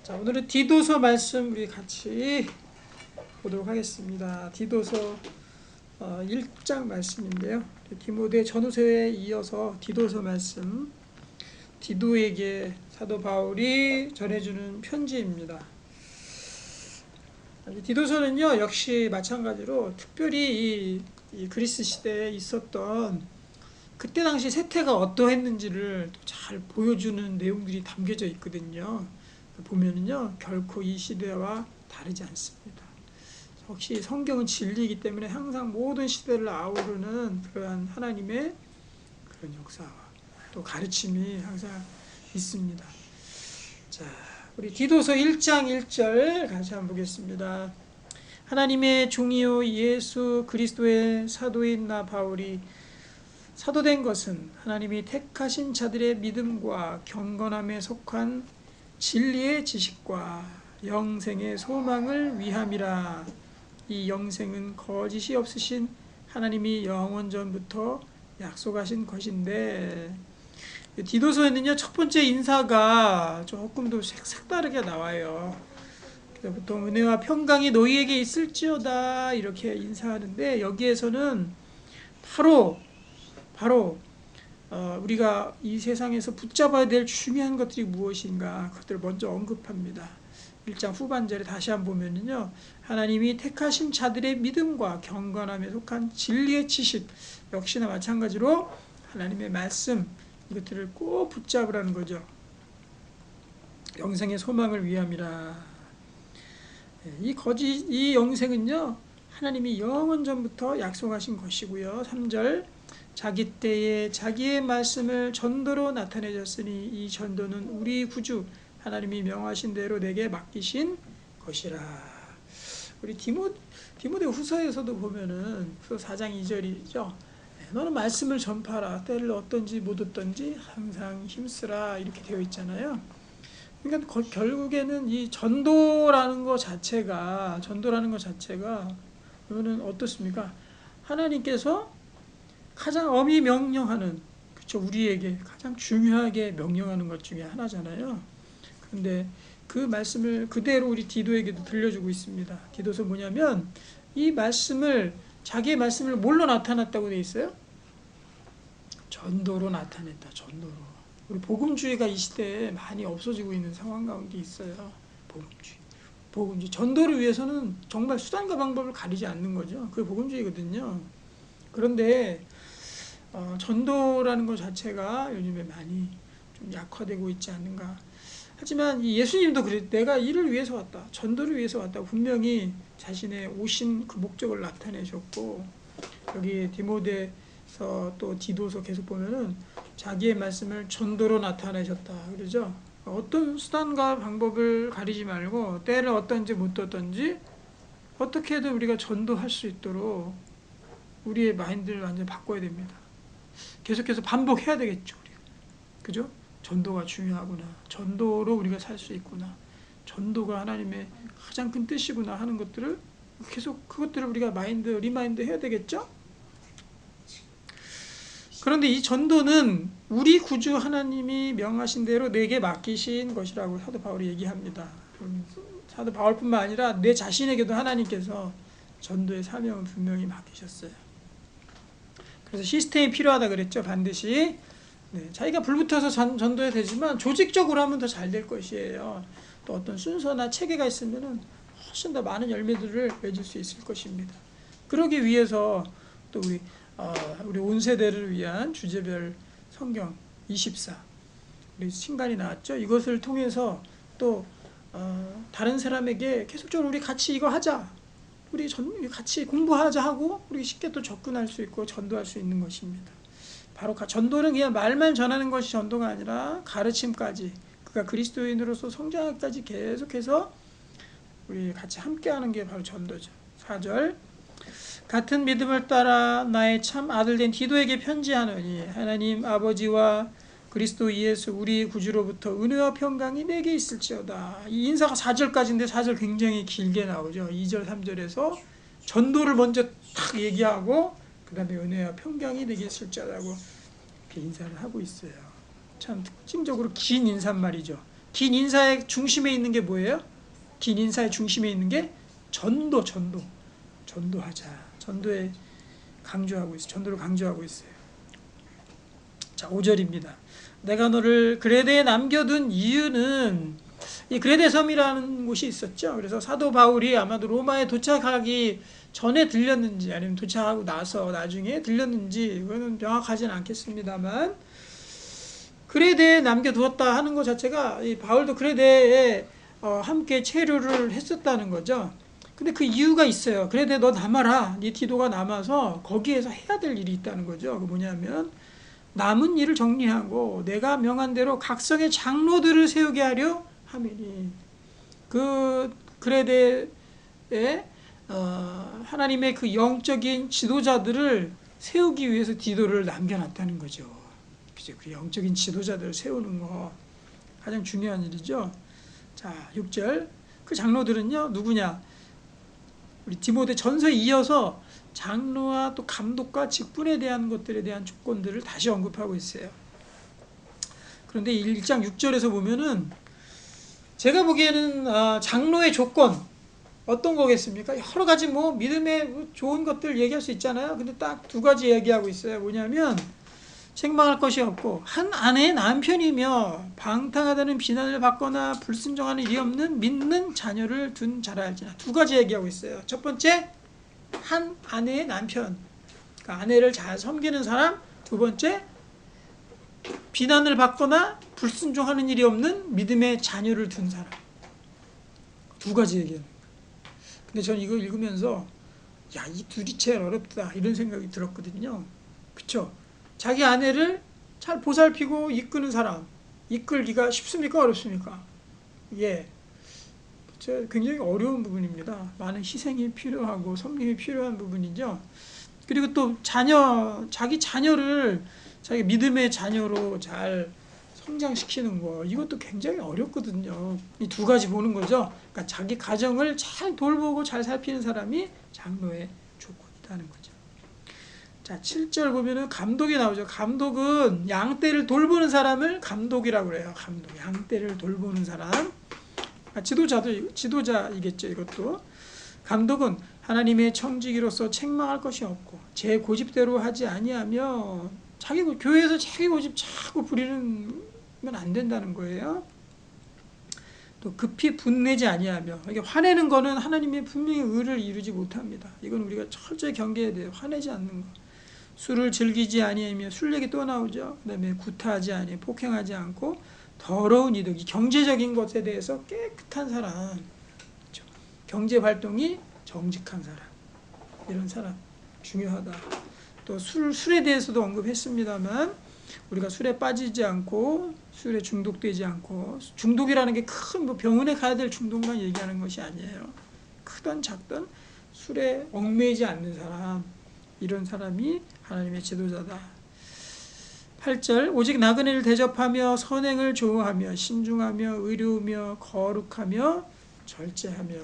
자, 오늘은 디도서 말씀 우리 같이 보도록 하겠습니다. 디도서 1장 말씀인데요. 디모데 전후서에 이어서 디도서 말씀, 디도에게 사도 바울이 전해주는 편지입니다. 디도서는요, 역시 마찬가지로 특별히 이 그리스 시대에 있었던 그때 당시 세태가 어떠했는지를 잘 보여주는 내용들이 담겨져 있거든요. 보면은요, 결코 이 시대와 다르지 않습니다. 역시 성경은 진리이기 때문에 항상 모든 시대를 아우르는 그러한 하나님의 그런 역사와 또 가르침이 항상 있습니다. 자, 우리 디도서 1장 1절 같이 한번 보겠습니다. 하나님의 종이요 예수 그리스도의 사도인 나 바울이 사도된 것은 하나님이 택하신 자들의 믿음과 경건함에 속한 진리의 지식과 영생의 소망을 위함이라. 이 영생은 거짓이 없으신 하나님이 영원 전부터 약속하신 것인데, 디도서에는요, 첫 번째 인사가 조금 더 색다르게 나와요. 보통 은혜와 평강이 너희에게 있을지어다 이렇게 인사하는데, 여기에서는 바로 우리가 이 세상에서 붙잡아야 될 중요한 것들이 무엇인가, 그것들을 먼저 언급합니다. 1장 후반절에 다시 한번 보면은요, 하나님이 택하신 자들의 믿음과 경건함에 속한 진리의 지식, 역시나 마찬가지로 하나님의 말씀, 이것들을 꼭 붙잡으라는 거죠. 영생의 소망을 위함이라. 이 영생은요, 하나님이 영원 전부터 약속하신 것이고요. 3절, 자기 때에 자기의 말씀을 전도로 나타내셨으니 이 전도는 우리 구주 하나님이 명하신 대로 내게 맡기신 것이라. 우리 디모데 후서에서도 보면은 후서 4장 2절이죠. 너는 말씀을 전파라. 때를 어떤지 못 어떤지 항상 힘쓰라. 이렇게 되어 있잖아요. 그러니까 결국에는 이 전도라는 것 자체가 그러면은 어떻습니까? 하나님께서 가장 엄히 명령하는, 그렇죠, 우리에게 가장 중요하게 명령하는 것 중에 하나잖아요. 그런데 그 말씀을 그대로 우리 디도에게도 들려주고 있습니다. 디도서 뭐냐면 이 말씀을, 자기의 말씀을 뭘로 나타났다고 되어 있어요? 전도로 나타냈다. 전도로. 우리 복음주의가 이 시대에 많이 없어지고 있는 상황 가운데 있어요. 복음주의. 전도를 위해서는 정말 수단과 방법을 가리지 않는 거죠. 그게 복음주의거든요. 그런데 전도라는 것 자체가 요즘에 많이 좀 약화되고 있지 않는가. 하지만 예수님도 그랬, 내가 이를 위해서 왔다, 전도를 위해서 왔다, 분명히 자신의 오신 그 목적을 나타내셨고, 여기 디모데서 또 디도서 계속 보면은 자기의 말씀을 전도로 나타내셨다 그러죠. 어떤 수단과 방법을 가리지 말고 때를 어떤지 못 어떤지 어떻게든 우리가 전도할 수 있도록 우리의 마인드를 완전히 바꿔야 됩니다. 계속해서 반복해야 되겠죠, 우리가. 그죠? 전도가 중요하구나. 전도로 우리가 살 수 있구나. 전도가 하나님의 가장 큰 뜻이구나 하는 것들을 계속, 그것들을 우리가 리마인드 해야 되겠죠? 그런데 이 전도는 우리 구주 하나님이 명하신 대로 내게 맡기신 것이라고 사도 바울이 얘기합니다. 사도 바울뿐만 아니라 내 자신에게도 하나님께서 전도의 사명을 분명히 맡기셨어요. 그래서 시스템이 필요하다 그랬죠. 반드시. 네, 자기가 불붙어서 전도해야 되지만 조직적으로 하면 더 잘 될 것이에요. 또 어떤 순서나 체계가 있으면 훨씬 더 많은 열매들을 맺을 수 있을 것입니다. 그러기 위해서 또 우리 온 세대를 위한 주제별 성경 24, 우리 신간이 나왔죠. 이것을 통해서 또 다른 사람에게 계속적으로 우리 같이 이거 하자, 우리 같이 공부하자 하고 우리 쉽게 또 접근할 수 있고 전도할 수 있는 것입니다. 바로 전도는 그냥 말만 전하는 것이 전도가 아니라 가르침까지, 그가 그리스도인으로서 성장하기까지 계속해서 우리 같이 함께하는 게 바로 전도죠. 4절, 같은 믿음을 따라 나의 참 아들된 디도에게 편지하노니 하나님 아버지와 그리스도 예수 우리 구주로부터 은혜와 평강이 내게 있을지어다. 이 인사가 4절까지인데 4절 굉장히 길게 나오죠. 2절 3절에서 전도를 먼저 딱 얘기하고 그 다음에 은혜와 평강이 내게 있을지어다고 이렇게 인사를 하고 있어요. 참 특징적으로 긴 인사말이죠. 긴 인사의 중심에 있는 게 뭐예요? 긴 인사의 중심에 있는 게 전도하자. 전도에 강조하고 있어요. 전도를 강조하고 있어요. 자, 5절입니다. 내가 너를 그레데에 남겨둔 이유는, 이 그레데 섬이라는 곳이 있었죠. 그래서 사도 바울이 아마도 로마에 도착하기 전에 들렸는지 아니면 도착하고 나서 나중에 들렸는지 그거는 명확하지는 않겠습니다만, 그레데에 남겨두었다 하는 것 자체가 이 바울도 그레데에 함께 체류를 했었다는 거죠. 근데 그 이유가 있어요. 그레데 너 남아라. 네 디도가 남아서 거기에서 해야 될 일이 있다는 거죠. 그 뭐냐면 남은 일을 정리하고 내가 명한 대로 각성의 장로들을 세우게 하려 하매니, 그 그레데에 하나님의 그 영적인 지도자들을 세우기 위해서 디도를 남겨놨다는 거죠. 그죠? 그 영적인 지도자들을 세우는 거 가장 중요한 일이죠. 자, 6절. 그 장로들은요, 누구냐? 우리 디모데 전서에 이어서 장로와 또 감독과 직분에 대한 것들에 대한 조건들을 다시 언급하고 있어요. 그런데 1장 6절에서 보면은 제가 보기에는 장로의 조건 어떤 거겠습니까? 여러 가지 뭐 믿음의 좋은 것들 얘기할 수 있잖아요. 근데 딱 두 가지 얘기하고 있어요. 뭐냐면 책망할 것이 없고 한 아내의 남편이며 방탕하다는 비난을 받거나 불순종하는 일이 없는 믿는 자녀를 둔 자라 할지나. 두 가지 얘기하고 있어요. 첫 번째, 한 아내의 남편, 그러니까 아내를 잘 섬기는 사람. 두 번째, 비난을 받거나 불순종하는 일이 없는 믿음의 자녀를 둔 사람. 두 가지 얘기예요. 근데 저는 이거 읽으면서 야, 이 둘이 제일 어렵다 이런 생각이 들었거든요. 그쵸? 자기 아내를 잘 보살피고 이끄는 사람, 이끌기가 쉽습니까? 어렵습니까? 예, 굉장히 어려운 부분입니다. 많은 희생이 필요하고 섬김이 필요한 부분이죠. 그리고 또 자기 자녀를 자기 믿음의 자녀로 잘 성장시키는 거, 이것도 굉장히 어렵거든요. 이 두 가지 보는 거죠. 그러니까 자기 가정을 잘 돌보고 잘 살피는 사람이 장로의 조건이라는 거죠. 자, 7절 보면은 감독이 나오죠. 감독은 양떼를 돌보는 사람을 감독이라고 그래요. 감독, 양떼를 돌보는 사람. 지도자이겠죠, 이것도. 감독은 하나님의 청지기로서 책망할 것이 없고 제 고집대로 하지 아니하며, 교회에서 자기 고집 자꾸 부리면 안 된다는 거예요. 또 급히 분내지 아니하며, 이게 화내는 거는 하나님의 분명히 의를 이루지 못합니다. 이건 우리가 철저히 경계해야 돼요. 화내지 않는 거. 술을 즐기지 아니하며, 술 얘기 또 나오죠. 그 다음에 구타하지 아니, 폭행하지 않고 더러운 이득, 경제적인 것에 대해서 깨끗한 사람, 그렇죠? 경제 활동이 정직한 사람, 이런 사람 중요하다. 또 술에 대해서도 언급했습니다만, 우리가 술에 빠지지 않고 술에 중독되지 않고, 중독이라는 게 큰 뭐 병원에 가야 될 중독만 얘기하는 것이 아니에요. 크든 작든 술에 얽매이지 않는 사람, 이런 사람이 하나님의 지도자다. 8절. 오직 나그네를 대접하며 선행을 좋아하며 신중하며 의로우며 거룩하며 절제하며,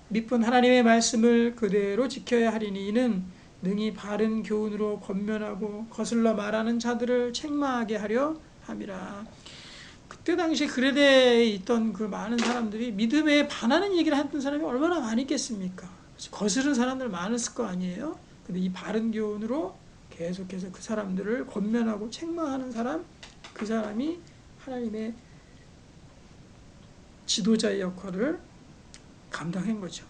미쁜 하나님의 말씀을 그대로 지켜야 하리니 이는 능히 바른 교훈으로 권면하고 거슬러 말하는 자들을 책망하게 하려 함이라. 그때 당시 그레데에 있던 그 많은 사람들이 믿음에 반하는 얘기를 했던 사람이 얼마나 많이 있겠습니까? 거스른 사람들 많았을 거 아니에요? 근데 이 바른 교훈으로 계속해서 그 사람들을 권면하고 책망하는 사람, 그 사람이 하나님의 지도자의 역할을 감당한 거죠.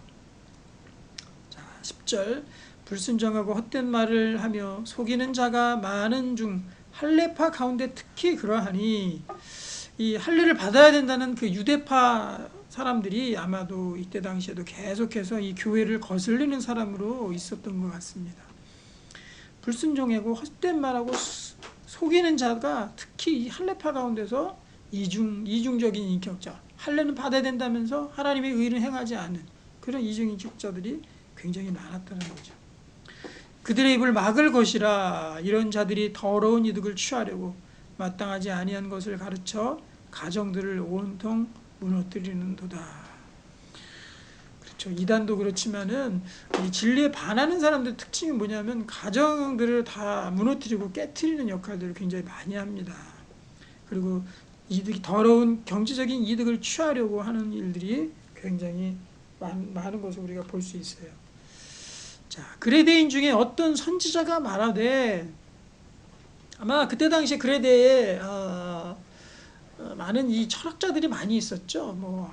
자, 10절. 불순종하고 헛된 말을 하며 속이는 자가 많은 중 할례파 가운데 특히 그러하니, 이 할례를 받아야 된다는 그 유대파 사람들이 아마도 이때 당시에도 계속해서 이 교회를 거슬리는 사람으로 있었던 것 같습니다. 불순종하고 헛된 말하고 속이는 자가 특히 이 할례파 가운데서 이중적인 인격자, 할례는 받아야 된다면서 하나님의 의를 행하지 않은 그런 이중인격자들이 굉장히 많았다는 거죠. 그들의 입을 막을 것이라. 이런 자들이 더러운 이득을 취하려고 마땅하지 아니한 것을 가르쳐 가정들을 온통 무너뜨리는도다. 그렇죠. 이단도 그렇지만은 이 진리에 반하는 사람들 특징이 뭐냐면 가정들을 다 무너뜨리고 깨트리는 역할들을 굉장히 많이 합니다. 그리고 이득이 더러운 경제적인 이득을 취하려고 하는 일들이 굉장히 많은 것을 우리가 볼 수 있어요. 자, 그레데인 중에 어떤 선지자가 말하되 아마 그때 당시에 그레데에 많은 이 철학자들이 많이 있었죠.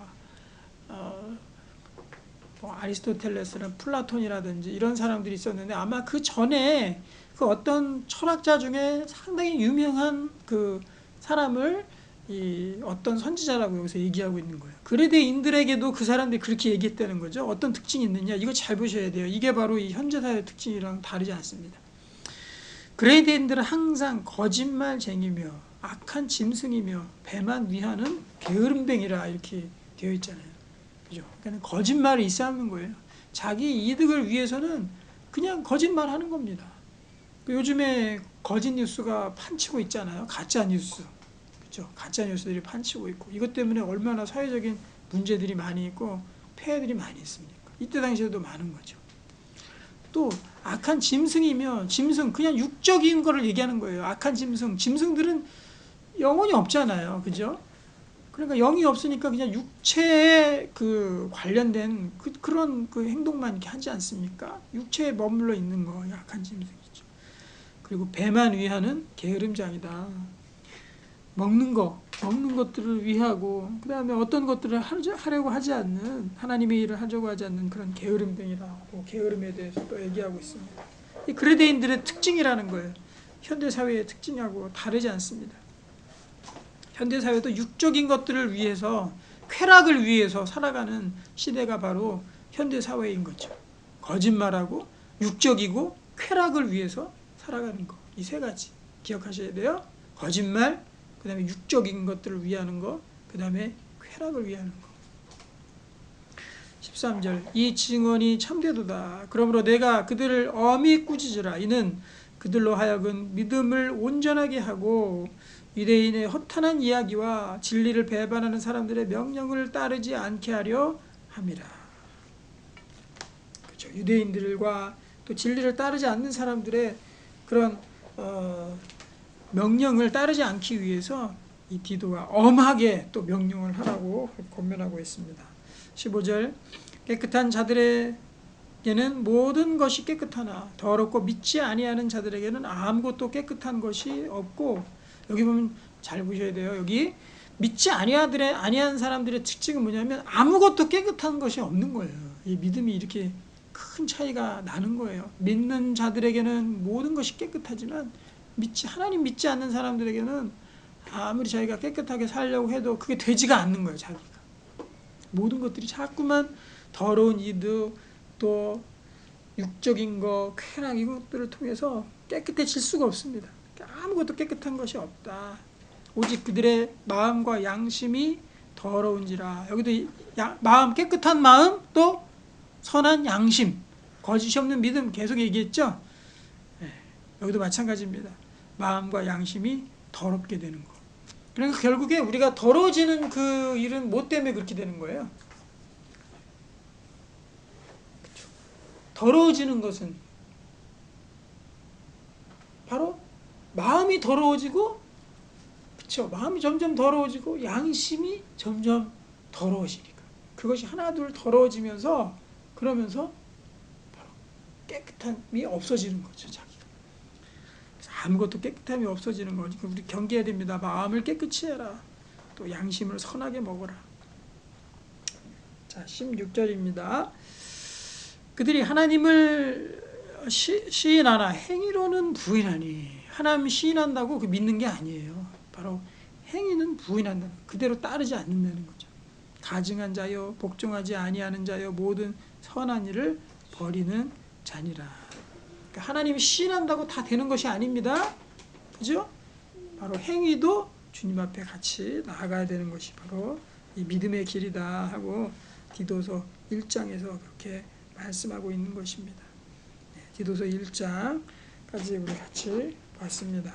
아리스토텔레스나 플라톤이라든지 이런 사람들이 있었는데 아마 그 전에 그 어떤 철학자 중에 상당히 유명한 그 사람을 이 어떤 선지자라고 여기서 얘기하고 있는 거예요. 그레데인들에게도 그 사람들이 그렇게 얘기했다는 거죠. 어떤 특징이 있느냐? 이거 잘 보셔야 돼요. 이게 바로 이 현대사회 특징이랑 다르지 않습니다. 그레데인들은 항상 거짓말쟁이며 악한 짐승이며 배만 위하는 게으름뱅이라 이렇게 되어 있잖아요. 그죠? 그러니까 거짓말을 일삼는 거예요. 자기 이득을 위해서는 그냥 거짓말하는 겁니다. 요즘에 거짓 뉴스가 판치고 있잖아요. 가짜 뉴스. 그죠? 가짜 뉴스들이 판치고 있고 이것 때문에 얼마나 사회적인 문제들이 많이 있고 폐해들이 많이 있습니까? 이때 당시에도 많은 거죠. 또 악한 짐승이며 짐승 그냥 육적인 거를 얘기하는 거예요. 악한 짐승들은 영혼이 없잖아요. 그죠? 그러니까 영이 없으니까 그냥 육체에 그 관련된 그런 행동만 이렇게 하지 않습니까? 육체에 머물러 있는 거 악한 짐승이죠. 그리고 배만 위하는 게으름장이다. 먹는 것들을 위하고 그 다음에 어떤 것들을 하려고 하지 않는 하나님의 일을 하려고 하지 않는 그런 게으름뱅이라고 게으름에 대해서 또 얘기하고 있습니다. 이 그레데인들의 특징이라는 거예요. 현대사회의 특징하고 다르지 않습니다. 현대사회도 육적인 것들을 위해서 쾌락을 위해서 살아가는 시대가 바로 현대사회인 거죠. 거짓말하고 육적이고 쾌락을 위해서 살아가는 거. 이 세 가지 기억하셔야 돼요. 거짓말, 그 다음에 육적인 것들을 위하는 거, 그 다음에 쾌락을 위하는 거. 13절 이 증언이 참되도다. 그러므로 내가 그들을 엄히 꾸짖으라. 이는 그들로 하여금 믿음을 온전하게 하고 유대인의 허탄한 이야기와 진리를 배반하는 사람들의 명령을 따르지 않게 하려 함이라. 그렇죠. 유대인들과 또 진리를 따르지 않는 사람들의 그런 명령을 따르지 않기 위해서 이 디도가 엄하게 또 명령을 하라고 권면하고 있습니다. 15절 깨끗한 자들에게는 모든 것이 깨끗하나 더럽고 믿지 아니하는 자들에게는 아무것도 깨끗한 것이 없고 여기 보면 잘 보셔야 돼요. 여기 믿지 아니한 사람들의 특징은 뭐냐면 아무것도 깨끗한 것이 없는 거예요. 이 믿음이 이렇게 큰 차이가 나는 거예요. 믿는 자들에게는 모든 것이 깨끗하지만 하나님 믿지 않는 사람들에게는 아무리 자기가 깨끗하게 살려고 해도 그게 되지가 않는 거예요. 자기가 모든 것들이 자꾸만 더러운 이득 또 육적인 거 쾌락 이것들을 통해서 깨끗해질 수가 없습니다. 아무것도 깨끗한 것이 없다. 오직 그들의 마음과 양심이 더러운지라. 여기도 마음 깨끗한 마음 또 선한 양심 거짓이 없는 믿음 계속 얘기했죠. 여기도 마찬가지입니다. 마음과 양심이 더럽게 되는 거. 그러니까 결국에 우리가 더러워지는 그 일은 뭐 때문에 그렇게 되는 거예요? 그렇죠. 더러워지는 것은 바로 마음이 더러워지고, 그렇죠. 마음이 점점 더러워지고 양심이 점점 더러워지니까 그것이 하나둘 더러워지면서 그러면서 바로 깨끗함이 없어지는 거죠. 자기가. 그래서 아무것도 깨끗함이 없어지는 거니까 우리 경계해야 됩니다. 마음을 깨끗이 해라. 또 양심을 선하게 먹어라. 자, 16절입니다. 그들이 하나님을 시인하나 행위로는 부인하니. 하나님 시인한다고 그 믿는 게 아니에요. 바로 행위는 부인한다. 그대로 따르지 않는다는 거죠. 가증한 자여 복종하지 아니하는 자여 모든 선한 일을 버리는 자니라. 그러니까 하나님이 시인한다고 다 되는 것이 아닙니다. 그죠? 바로 행위도 주님 앞에 같이 나아가야 되는 것이 바로 이 믿음의 길이다 하고 디도서 1장에서 그렇게 말씀하고 있는 것입니다. 디도서 1장까지 우리 같이 봤습니다.